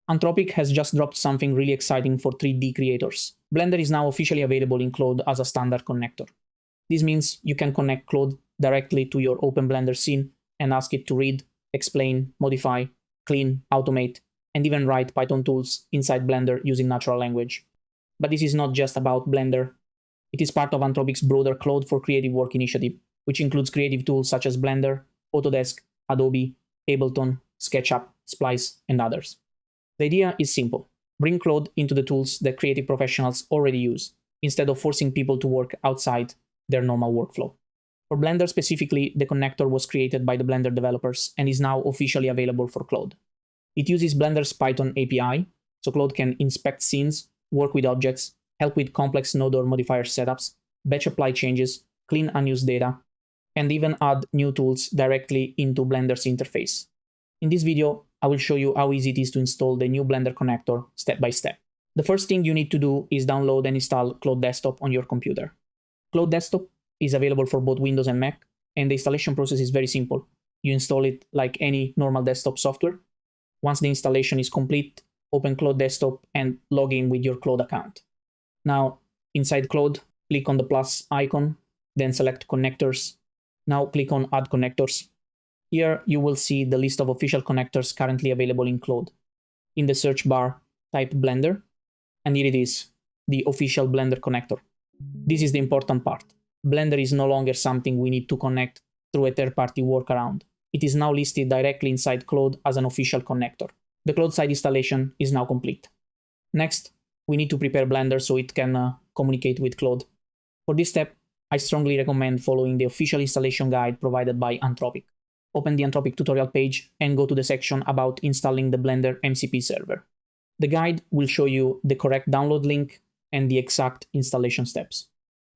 Anthropic has just dropped something really exciting for 3D creators. Blender is now officially available in Claude as a standard connector. This means you can connect Claude directly to your open Blender scene and ask it to read, explain, modify, clean, automate, and even write Python tools inside Blender using natural language. But this is not just about Blender. It is part of Anthropic's broader Claude for Creative Work initiative, which includes creative tools such as Blender, Autodesk, Adobe, Ableton, SketchUp, Splice, and others. The idea is simple. Bring Claude into the tools that creative professionals already use, instead of forcing people to work outside their normal workflow. For Blender specifically, the connector was created by the Blender developers and is now officially available for Claude. It uses Blender's Python API, so Claude can inspect scenes, work with objects, help with complex node or modifier setups, batch apply changes, clean unused data, and even add new tools directly into Blender's interface. In this video, I will show you how easy it is to install the new Blender connector step by step. The first thing you need to do is download and install Claude Desktop on your computer. Claude Desktop is available for both Windows and Mac, and the installation process is very simple. You install it like any normal desktop software. Once the installation is complete, open Claude Desktop and log in with your Claude account. Now, inside Claude, click on the plus icon, then select Connectors. Now click on Add Connectors. Here you will see the list of official connectors currently available in Claude. In the search bar, type Blender, and here it is, the official Blender connector. This is the important part. Blender is no longer something we need to connect through a third-party workaround. It is now listed directly inside Claude as an official connector. The Claude side installation is now complete. Next, we need to prepare Blender so it can communicate with Claude. For this step, I strongly recommend following the official installation guide provided by Anthropic. Open the Anthropic tutorial page and go to the section about installing the Blender MCP server. The guide will show you the correct download link and the exact installation steps.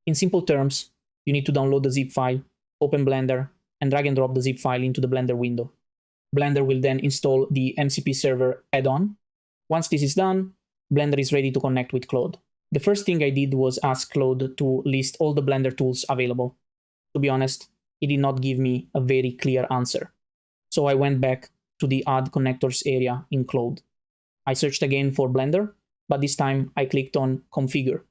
In simple terms, you need to download the zip file, open Blender, and drag and drop the zip file into the Blender window. Blender will then install the MCP server add-on. Once this is done, Blender is ready to connect with Claude. The first thing I did was ask Claude to list all the Blender tools available. To be honest, it did not give me a very clear answer. So I went back to the Add Connectors area in Claude. I searched again for Blender, but this time I clicked on Configure.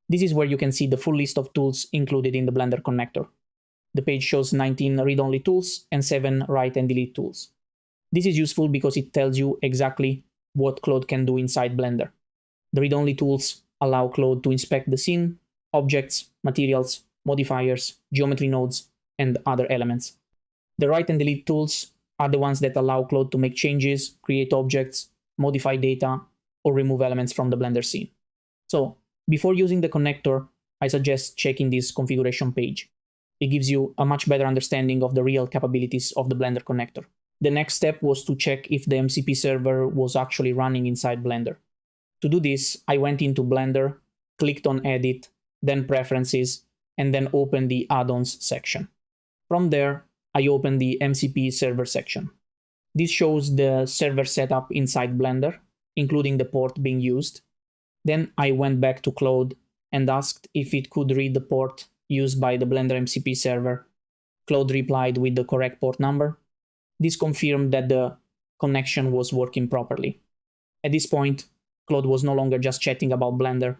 This is where you can see the full list of tools included in the Blender connector. The page shows 19 read-only tools and 7 write and delete tools. This is useful because it tells you exactly what Claude can do inside Blender. The read-only tools allow Claude to inspect the scene, objects, materials, modifiers, geometry nodes, and other elements. The write and delete tools are the ones that allow Claude to make changes, create objects, modify data, or remove elements from the Blender scene. So, before using the connector, I suggest checking this configuration page. It gives you a much better understanding of the real capabilities of the Blender connector. The next step was to check if the MCP server was actually running inside Blender. To do this, I went into Blender, clicked on Edit, then Preferences, and then opened the Add-ons section. From there, I opened the MCP server section. This shows the server setup inside Blender, including the port being used. Then I went back to Claude and asked if it could read the port used by the Blender MCP server. Claude replied with the correct port number. This confirmed that the connection was working properly. At this point, Claude was no longer just chatting about Blender.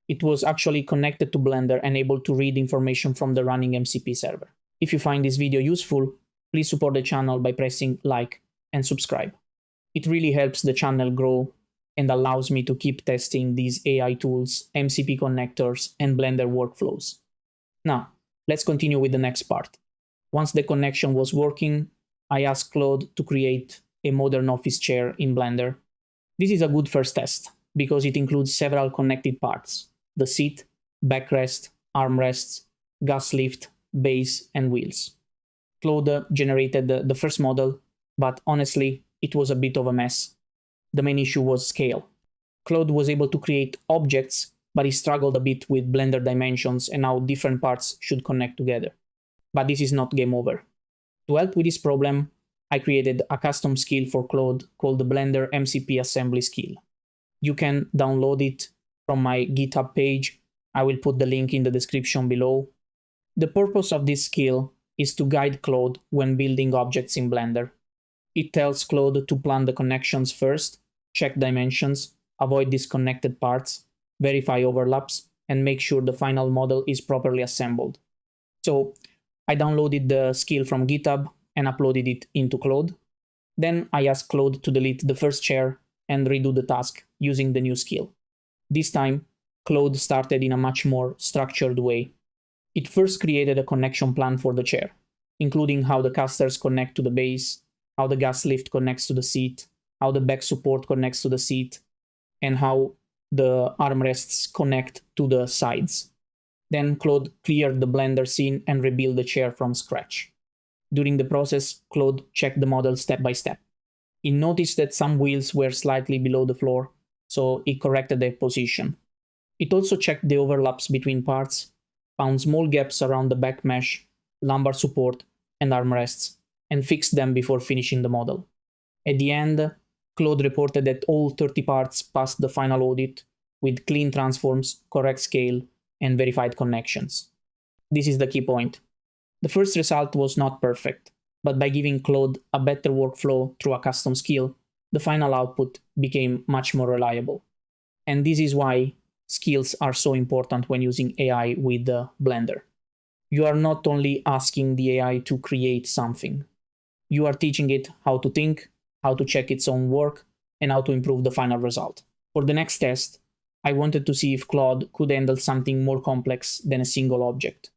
It was actually connected to Blender and able to read information from the running MCP server. If you find this video useful, please support the channel by pressing like and subscribe. It really helps the channel grow and allows me to keep testing these AI tools, MCP connectors, and Blender workflows. Now, let's continue with the next part. Once the connection was working, I asked Claude to create a modern office chair in Blender. This is a good first test because it includes several connected parts: the seat, backrest, armrests, gas lift, base, and wheels. Claude generated the first model, but honestly, it was a bit of a mess. The main issue was scale. Claude was able to create objects, but he struggled a bit with Blender dimensions and how different parts should connect together. But this is not game over. To help with this problem, I created a custom skill for Claude called the Blender MCP Assembly Skill. You can download it from my GitHub page. I will put the link in the description below. The purpose of this skill is to guide Claude when building objects in Blender. It tells Claude to plan the connections first, check dimensions, avoid disconnected parts, verify overlaps, and make sure the final model is properly assembled. So I downloaded the skill from GitHub and uploaded it into Claude. Then I asked Claude to delete the first chair and redo the task using the new skill. This time, Claude started in a much more structured way. It first created a connection plan for the chair, including how the casters connect to the base, how the gas lift connects to the seat, how the back support connects to the seat, and how the armrests connect to the sides. Then Claude cleared the Blender scene and rebuilt the chair from scratch. During the process, Claude checked the model step by step. He noticed that some wheels were slightly below the floor, so he corrected their position. It also checked the overlaps between parts, found small gaps around the back mesh, lumbar support, and armrests, and fixed them before finishing the model. At the end, Claude reported that all 30 parts passed the final audit with clean transforms, correct scale, and verified connections. This is the key point. The first result was not perfect, but by giving Claude a better workflow through a custom skill, the final output became much more reliable. And this is why skills are so important when using AI with Blender. You are not only asking the AI to create something, you are teaching it how to think, how to check its own work, and how to improve the final result. For the next test, I wanted to see if Claude could handle something more complex than a single object.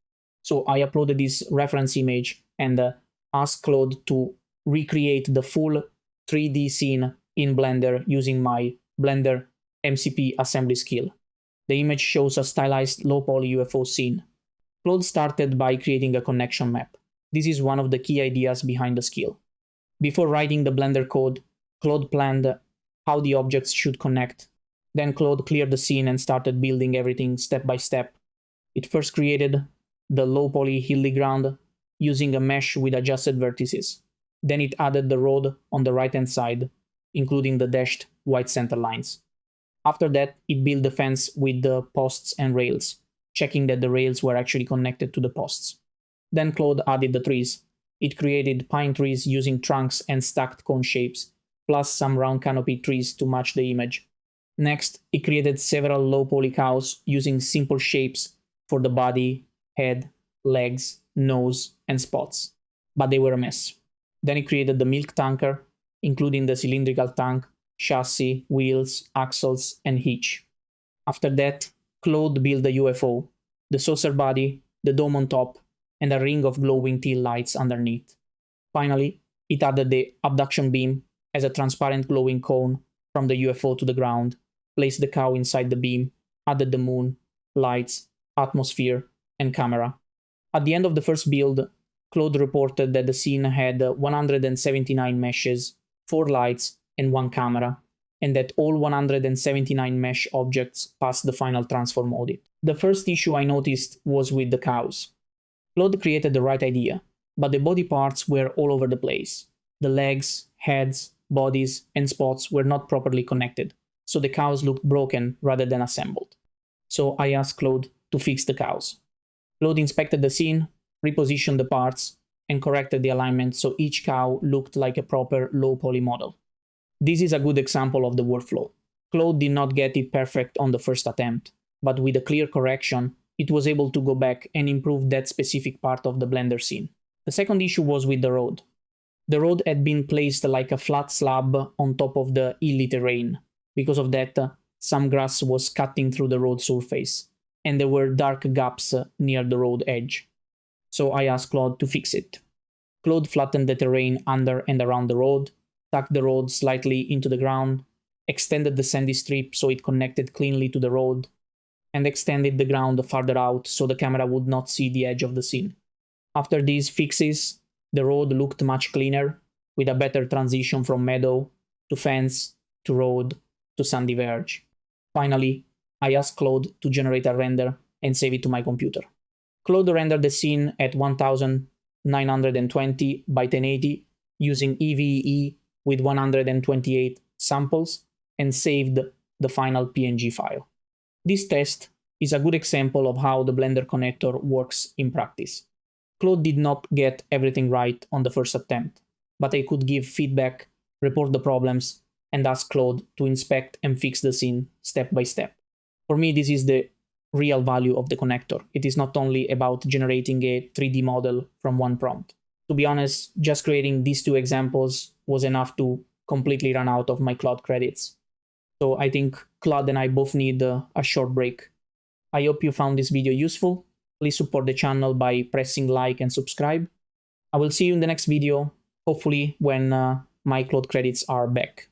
So I uploaded this reference image and asked Claude to recreate the full 3D scene in Blender using my Blender MCP Assembly Skill. The image shows a stylized low-poly UFO scene. Claude started by creating a connection map. This is one of the key ideas behind the skill. Before writing the Blender code, Claude planned how the objects should connect. Then Claude cleared the scene and started building everything step by step. It first created the low-poly hilly ground using a mesh with adjusted vertices. Then it added the road on the right-hand side, including the dashed white center lines. After that, it built the fence with the posts and rails, checking that the rails were actually connected to the posts. Then Claude added the trees. It created pine trees using trunks and stacked cone shapes, plus some round canopy trees to match the image. Next, it created several low-poly cows using simple shapes for the body, head, legs, nose, and spots, but they were a mess. Then it created the milk tanker, including the cylindrical tank, chassis, wheels, axles, and hitch. After that, Claude built the UFO, the saucer body, the dome on top, and a ring of glowing tail lights underneath. Finally, it added the abduction beam as a transparent glowing cone from the UFO to the ground, placed the cow inside the beam, added the moon, lights, atmosphere, and camera. At the end of the first build, Claude reported that the scene had 179 meshes, 4 lights, and 1 camera, and that all 179 mesh objects passed the final transform audit. The first issue I noticed was with the cows. Claude created the right idea, but the body parts were all over the place. The legs, heads, bodies, and spots were not properly connected, so the cows looked broken rather than assembled. So I asked Claude to fix the cows. Claude inspected the scene, repositioned the parts, and corrected the alignment so each cow looked like a proper low-poly model. This is a good example of the workflow. Claude did not get it perfect on the first attempt, but with a clear correction, it was able to go back and improve that specific part of the Blender scene. The second issue was with the road. The road had been placed like a flat slab on top of the hilly terrain. Because of that, some grass was cutting through the road surface, and there were dark gaps near the road edge. So I asked Claude to fix it. Claude flattened the terrain under and around the road, tucked the road slightly into the ground, extended the sandy strip so it connected cleanly to the road, and extended the ground farther out so the camera would not see the edge of the scene. After these fixes, the road looked much cleaner, with a better transition from meadow to fence to road to sandy verge. Finally, I asked Claude to generate a render and save it to my computer. Claude rendered the scene at 1920 by 1080 using EVE with 128 samples and saved the final PNG file. This test is a good example of how the Blender connector works in practice. Claude did not get everything right on the first attempt, but I could give feedback, report the problems, and ask Claude to inspect and fix the scene step by step. For me, this is the real value of the connector. It is not only about generating a 3D model from one prompt. To be honest, just creating these two examples was enough to completely run out of my Claude credits. So I think Claude and I both need a short break. I hope you found this video useful. Please support the channel by pressing like and subscribe. I will see you in the next video, hopefully when my Claude credits are back.